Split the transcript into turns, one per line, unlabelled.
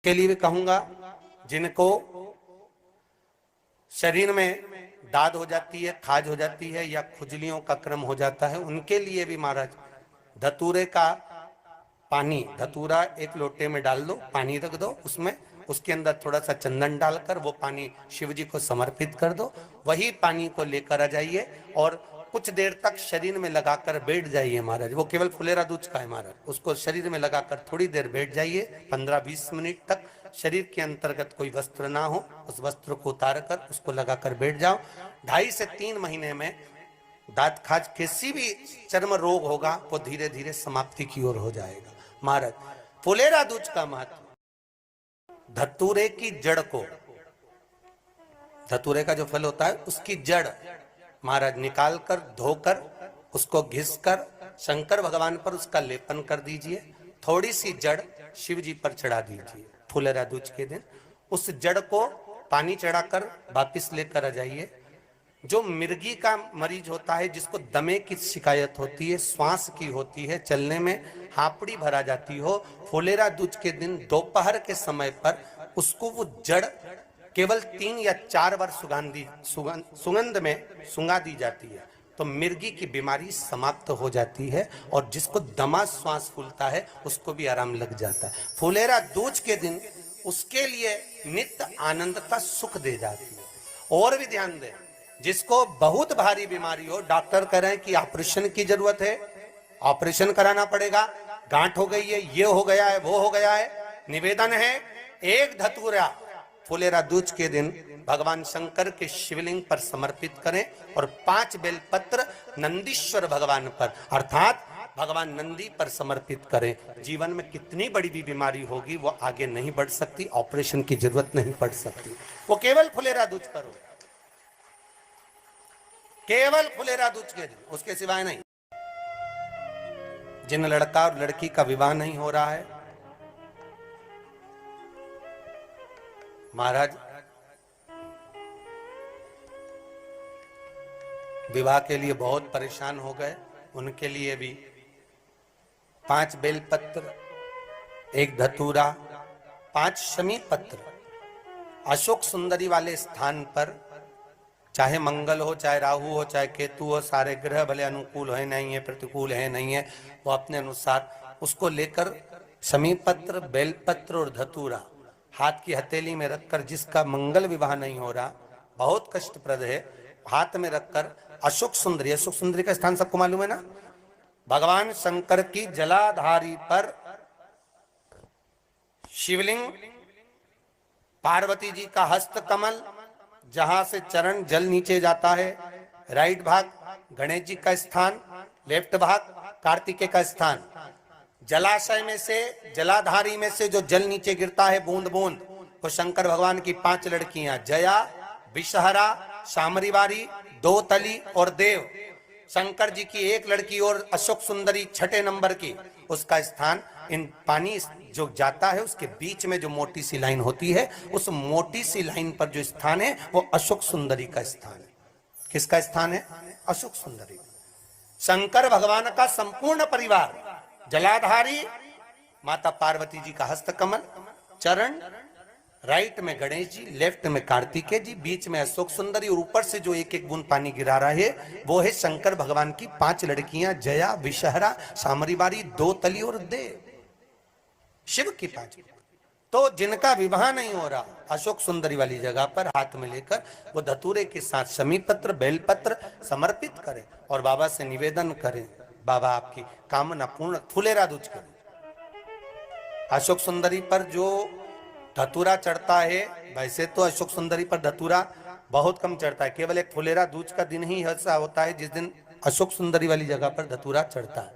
उसके लिए भी कहूंगा, जिनको शरीर में दाद हो जाती है, खाज हो जाती है या खुजलियों का क्रम हो जाता है, उनके लिए भी महाराज धतूरे का पानी, धतूरा एक लोटे में डाल दो, पानी रख दो उसमें, उसके अंदर थोड़ा सा चंदन डालकर वो पानी शिव जी को समर्पित कर दो। वही पानी को लेकर आ जाइए और कुछ देर तक शरीर में लगाकर बैठ जाइए महाराज। वो केवल फुलेरा दूध का है महाराज, उसको शरीर में लगाकर थोड़ी देर बैठ जाइए, 15-20 मिनट तक। शरीर के अंतर्गत कोई वस्त्र ना हो, उस वस्त्र को उतार कर उसको लगाकर बैठ जाओ। 2.5 से 3 महीने में दांत खाज किसी भी चर्म रोग होगा वो धीरे धीरे समाप्ति की ओर हो जाएगा महाराज। फुलेरा दूज का महत्व, धतूरे की जड़ को, धतूरे का जो फल होता है उसकी जड़ महाराज निकाल कर धोकर उसको घिसकर शंकर भगवान पर उसका लेपन कर दीजिए। थोड़ी सी जड़ शिव जी पर चढ़ा दीजिए फुलेरा दूज के दिन। उस जड़ को पानी चढ़ाकर वापिस लेकर आ जाइए। जो मिर्गी का मरीज होता है, जिसको दमे की शिकायत होती है, श्वास की होती है, चलने में हापड़ी भरा जाती हो, फुलेरा दूज के दिन दोपहर के समय पर उसको वो जड़ केवल 3 या 4 बार सुगंध में सुंगा दी जाती है तो मिर्गी की बीमारी समाप्त हो जाती है। और जिसको दमा श्वास फूलता है उसको भी आराम लग जाता है। फुलेरा दूज के दिन उसके लिए नित्य आनंद का सुख दे जाती है। और भी ध्यान दें, जिसको बहुत भारी बीमारी हो, डॉक्टर कह रहे हैं कि ऑपरेशन की जरूरत है, ऑपरेशन कराना पड़ेगा, गांठ हो गई है, ये हो गया है, वो हो गया है, निवेदन है एक धतूरा फुलेरा दूज के दिन भगवान शंकर के शिवलिंग पर समर्पित करें और 5 बेलपत्र नंदीश्वर भगवान पर अर्थात भगवान नंदी पर समर्पित करें। जीवन में कितनी बड़ी भी बीमारी होगी वो आगे नहीं बढ़ सकती, ऑपरेशन की जरूरत नहीं पड़ सकती। वो केवल फुलेरा दूज करो, केवल फुलेरा दूज के दिन, उसके सिवाय नहीं। जिन लड़का और लड़की का विवाह नहीं हो रहा है महाराज, विवाह के लिए बहुत परेशान हो गए, उनके लिए भी 5 बेलपत्र, 1 धतूरा, 5 शमी पत्र अशोक सुंदरी वाले स्थान पर, चाहे मंगल हो, चाहे राहु हो, चाहे केतु हो, सारे ग्रह भले अनुकूल है नहीं है, प्रतिकूल है नहीं है, वो अपने अनुसार उसको लेकर शमी पत्र, बेलपत्र और धतूरा हाथ की हथेली में रखकर, जिसका मंगल विवाह नहीं हो रहा, बहुत कष्टप्रद है, हाथ में रखकर अशोक सुंदरी, अशोक सुंदरी का स्थान सबको मालूम है ना, भगवान शंकर की जलाधारी पर शिवलिंग, पार्वती जी का हस्त कमल, जहां से चरण जल नीचे जाता है, राइट भाग गणेश जी का स्थान, लेफ्ट भाग कार्तिकेय का स्थान। जलाशय में से, जलाधारी में से जो जल नीचे गिरता है बूंद बूंद, वो शंकर भगवान की 5 लड़कियां, जया, विषहरा, शामरीवारी, दोतली और देव। शंकर जी की 1 लड़की और अशोक सुंदरी 6ठे नंबर की, उसका स्थान, इन पानी जो जाता है उसके बीच में जो मोटी सी लाइन होती है, उस मोटी सी लाइन पर जो स्थान है वो अशोक सुंदरी का स्थान है। किसका स्थान है? अशोक सुंदरी। शंकर भगवान का संपूर्ण परिवार, जलाधारी माता पार्वती जी का हस्तकमल, चरण राइट में गणेश जी, लेफ्ट में कार्तिकेय जी, बीच में अशोक सुंदरी और ऊपर से जो 1-1 बूंद पानी गिरा रहा है वो है शंकर भगवान की 5 लड़कियां, जया, विषहरा, शामरीवारी, दोतली और देव, शिव की 5। तो जिनका विवाह नहीं हो रहा, अशोक सुंदरी वाली जगह पर हाथ में लेकर वो धतूरे के साथ शमी पत्र, बेलपत्र समर्पित करें और बाबा से निवेदन करें, बाबा आपकी कामना पूर्ण। फुलेरा दूज करें। अशोक सुंदरी पर जो धतूरा चढ़ता है, वैसे तो अशोक सुंदरी पर धतूरा बहुत कम चढ़ता है, केवल एक फुलेरा दूज का दिन ही ऐसा होता है जिस दिन अशोक सुंदरी वाली जगह पर धतूरा चढ़ता है।